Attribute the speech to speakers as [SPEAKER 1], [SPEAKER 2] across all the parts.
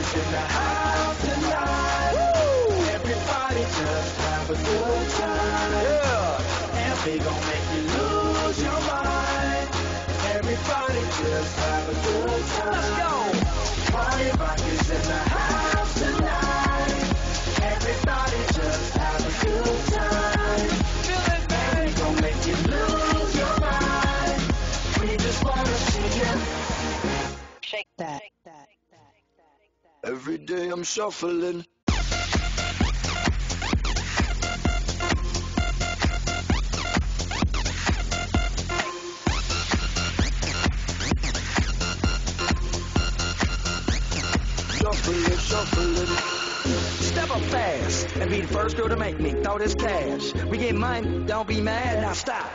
[SPEAKER 1] is in the house tonight. Woo! Everybody just have a good time. Yeah. And we gon' make you lose your mind. Everybody just have a good time. Let's go. Party rock is in the house tonight. Everybody just have a good time. Feel it, baby. And we gon' make you lose your mind. We just wanna see you shake that.
[SPEAKER 2] Every day I'm shuffling. Shuffling.
[SPEAKER 3] Step up fast and be the first girl to make me throw this cash. We get money, don't be mad, now stop.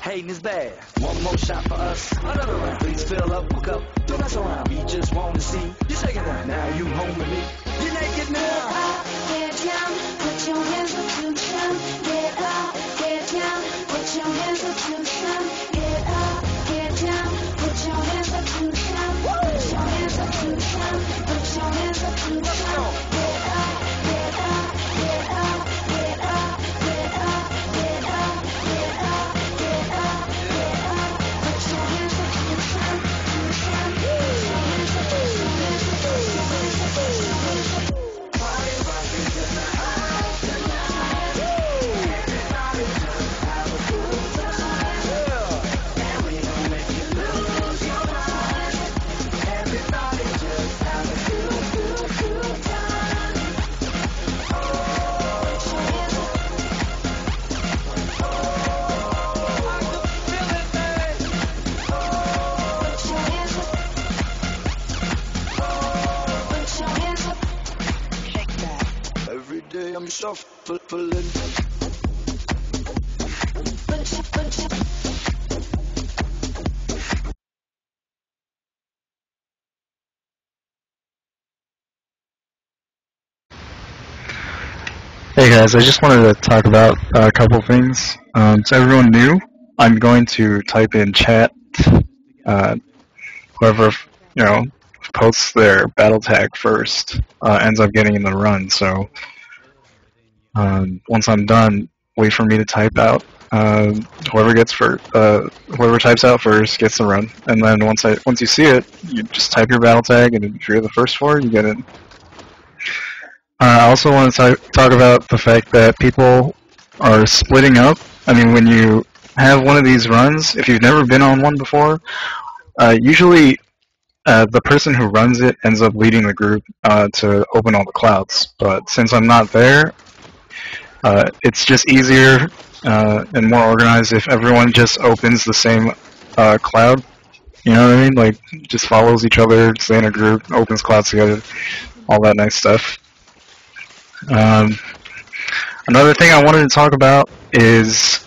[SPEAKER 3] Hating is bad. One more shot for us, another round. Please fill up a cup, don't mess around. We just want to see you shaking down. Now you home with me. You're naked now.
[SPEAKER 4] Get up, get down, put your hands up to the sun. Get up, get down, put your hands up to the sun. Get up, get down, put your hands up to the sun. Put your hands up to the sun. Put your hands up to the sun. Get up, get up, get up, get up, get up, get up, get up, get up, get up. Put your hands up to the sun, to the sun. Put your hands up, put your hands up, put your hands up, put your hands up.
[SPEAKER 1] Party rock is in the house tonight. Everybody just have a good time. Yeah. And we gon' make you lose your mind. Everybody just have a good time. Oh, put your hands up. Oh, I can feel it, baby. Oh,
[SPEAKER 4] Put your hands up. Put your hands up.
[SPEAKER 3] Shake that.
[SPEAKER 2] Every day I'm shuffling.
[SPEAKER 4] Put your
[SPEAKER 5] Hey guys, I just wanted to talk about a couple things. So everyone new, I'm going to type in chat. Whoever posts their battle tag first ends up getting in the run. So once I'm done, wait for me to type out. Whoever types out first gets the run. And then once you see it, you just type your battle tag, and if you're the first four, you get in. I also want to talk about the fact that people are splitting up. I mean, when you have one of these runs, if you've never been on one before, usually the person who runs it ends up leading the group to open all the clouds. But since I'm not there, it's just easier and more organized if everyone just opens the same cloud. You know what I mean? Like, just follows each other, stay in a group, opens clouds together, all that nice stuff. Another thing I wanted to talk about is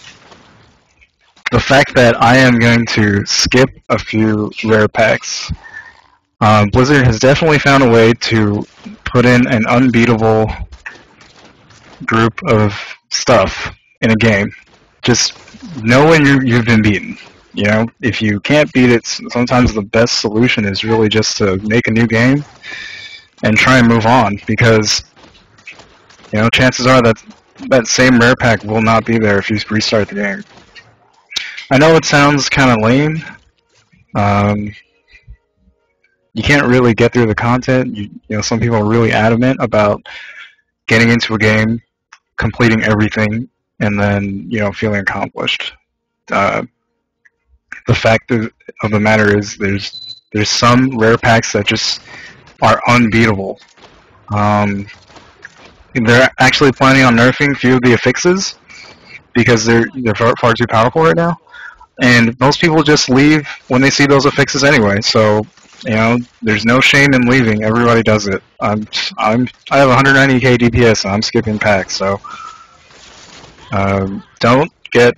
[SPEAKER 5] the fact that I am going to skip a few rare packs. Blizzard has definitely found a way to put in an unbeatable group of stuff in a game. Just know when you've been beaten. You know, if you can't beat it, sometimes the best solution is really just to make a new game and try and move on, because chances are that that same rare pack will not be there if you restart the game. I know it sounds kind of lame. You can't really get through the content. Some people are really adamant about getting into a game, completing everything, and then feeling accomplished. The fact of the matter is, there's some rare packs that just are unbeatable. They're actually planning on nerfing a few of the affixes because they're far too powerful right now, and most people just leave when they see those affixes anyway. So there's no shame in leaving. Everybody does it. I have 190k DPS and I'm skipping packs. So don't get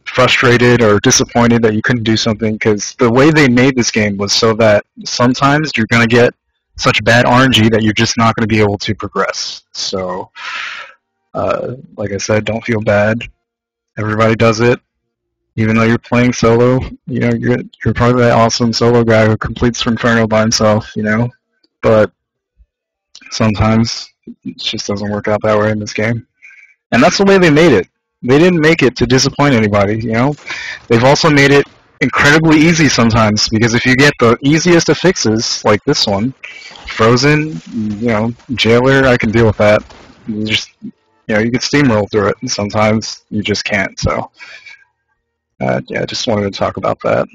[SPEAKER 5] frustrated or disappointed that you couldn't do something, because the way they made this game was so that sometimes you're gonna get such bad RNG that you're just not going to be able to progress. So, like I said, don't feel bad. Everybody does it. Even though you're playing solo, you're probably that awesome solo guy who completes Inferno by himself, But Sometimes it just doesn't work out that way in this game. And that's the way they made it. They didn't make it to disappoint anybody, you know? They've also made it incredibly easy sometimes, because if you get the easiest of fixes, like this one, Frozen, you know, Jailer, I can deal with that. You just, you know, you can steamroll through it, and sometimes you just can't, so. Yeah, I just wanted to talk about that.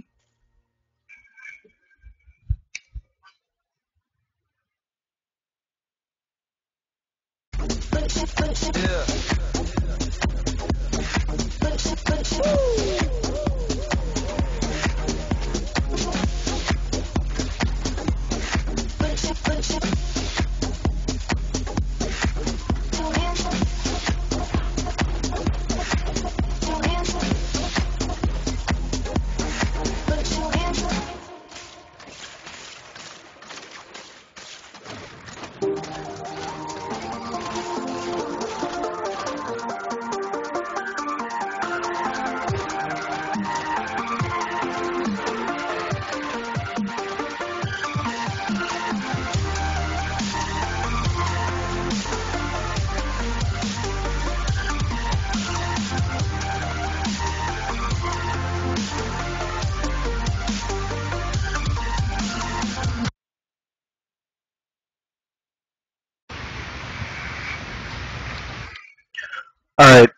[SPEAKER 5] Alright,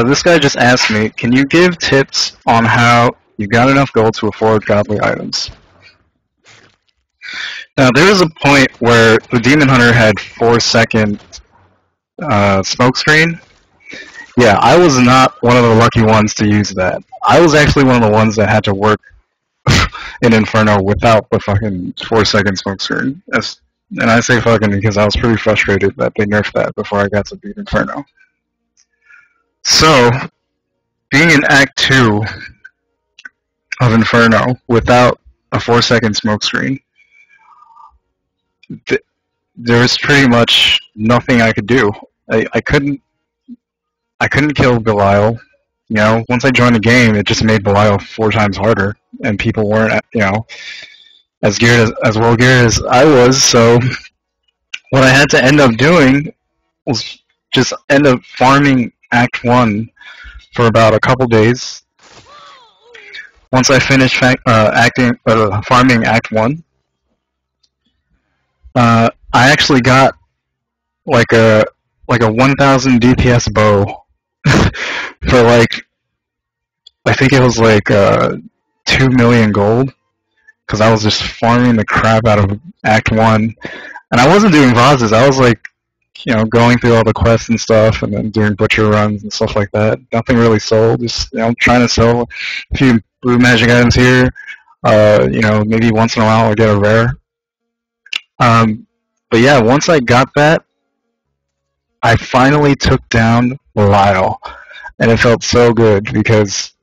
[SPEAKER 5] this guy just asked me, can you give tips on how you got enough gold to afford godly items? Now, there was a point where the Demon Hunter had 4-second smoke screen. Yeah, I was not one of the lucky ones to use that. I was actually one of the ones that had to work in Inferno without the fucking 4-second smoke screen. And I say fucking because I was pretty frustrated that they nerfed that before I got to beat Inferno. So, being in Act 2 of Inferno without a 4-second smoke screen, there was pretty much nothing I could do. I couldn't kill Belial. You know, once I joined the game, it just made Belial 4 times harder, and people weren't, you know, as well geared as I was. So, what I had to end up doing was just end up farming Act 1 for about a couple days. Once I finished farming Act 1, I actually got like a 1000 DPS bow for like, I think it was like 2 million gold, because I was just farming the crap out of Act 1. And I wasn't doing vases, I was like, you know, going through all the quests and stuff, and then doing butcher runs and stuff like that. Nothing really sold, just, you know, trying to sell a few blue magic items here. You know, maybe once in a while I'll get a rare. But yeah, once I got that, I finally took down Belial, and it felt so good, because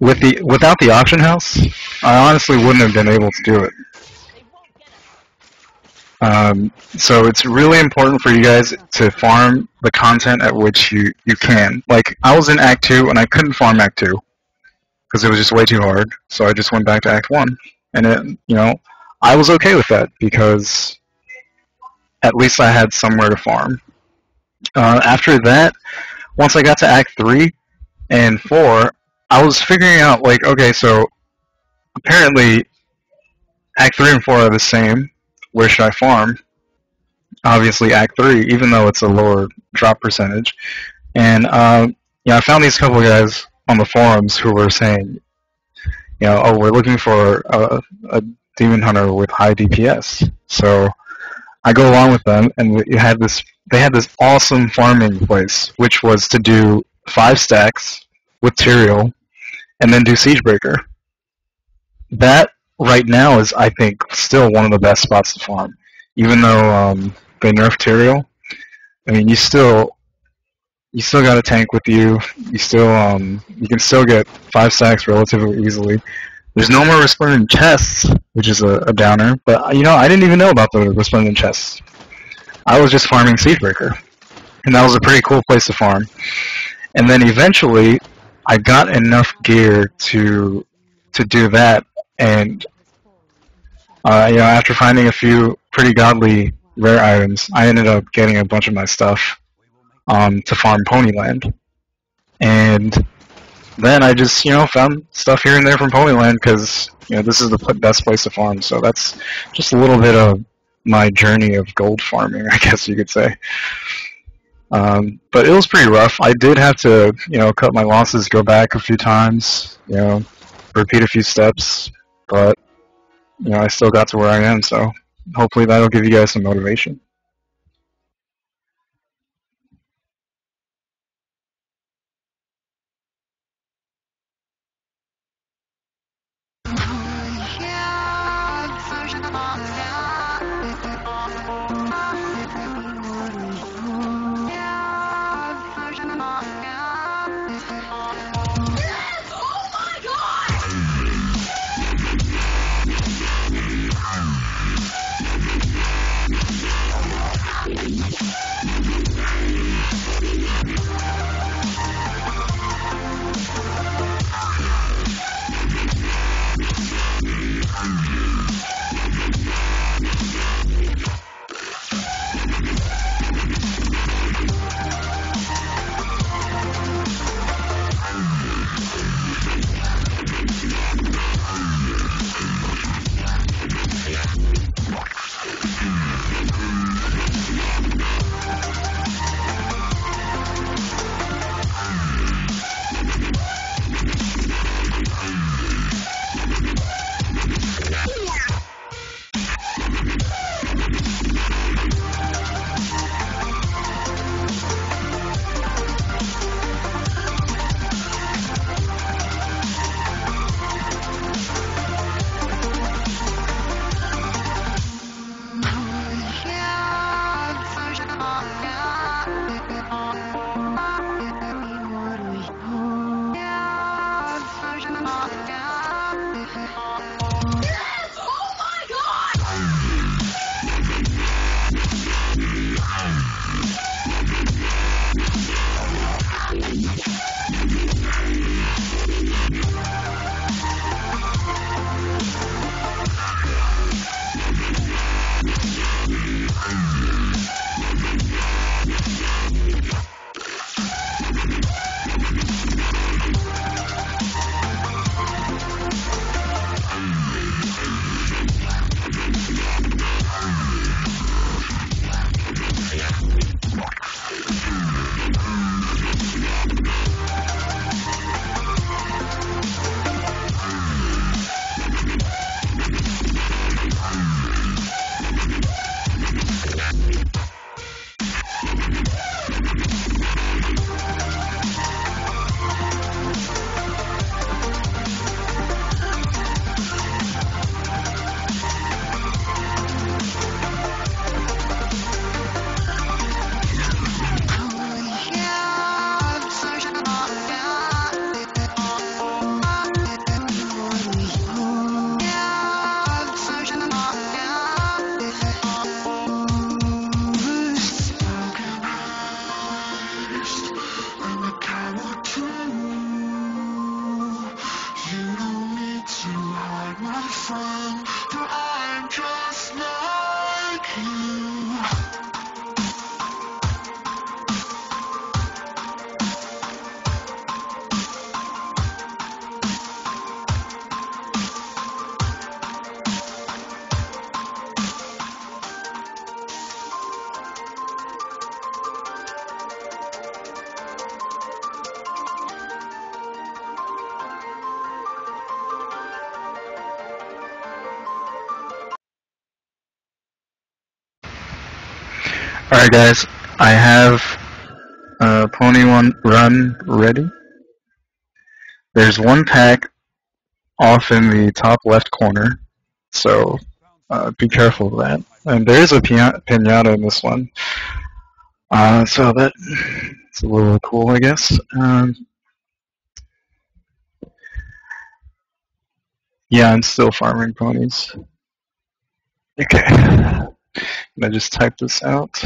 [SPEAKER 5] without the auction house, I honestly wouldn't have been able to do it. So it's really important for you guys to farm the content at which you can. Like, I was in Act 2, and I couldn't farm Act 2, because it was just way too hard, so I just went back to Act 1. And it, you know, I was okay with that, because at least I had somewhere to farm. After that, once I got to Act 3 and 4, I was figuring out, like, okay, so apparently Act 3 and 4 are the same. Where should I farm? Obviously Act 3, even though it's a lower drop percentage. And yeah, I found these couple of guys on the forums who were saying, you know, oh, we're looking for a Demon Hunter with high DPS. So I go along with them, and they had this awesome farming place, which was to do 5 stacks with Tyrael, and then do Siegebreaker. That right now is, I think, still one of the best spots to farm. Even though they nerfed Tyrael, I mean, you still got a tank with you. You still you can still get 5 stacks relatively easily. There's no more resplendent chests, which is a downer. But you know, I didn't even know about the resplendent chests. I was just farming Siegebreaker, and that was a pretty cool place to farm. And then eventually, I got enough gear to do that. And you know, after finding a few pretty godly rare items, I ended up getting a bunch of my stuff to farm Ponyland. And then I just, found stuff here and there from Ponyland because, this is the best place to farm. So that's just a little bit of my journey of gold farming, I guess you could say. But it was pretty rough. I did have to, cut my losses, go back a few times, repeat a few steps, but, I still got to where I am, so hopefully that'll give you guys some motivation. Alright guys, I have Pony One Run ready. There's one pack off in the top left corner, so be careful of that. And there is a pinata in this one, so that's a little cool, I guess. Yeah, I'm still farming ponies. Okay, I just type this out.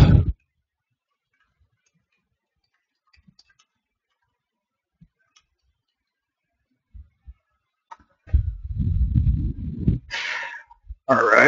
[SPEAKER 5] Alright.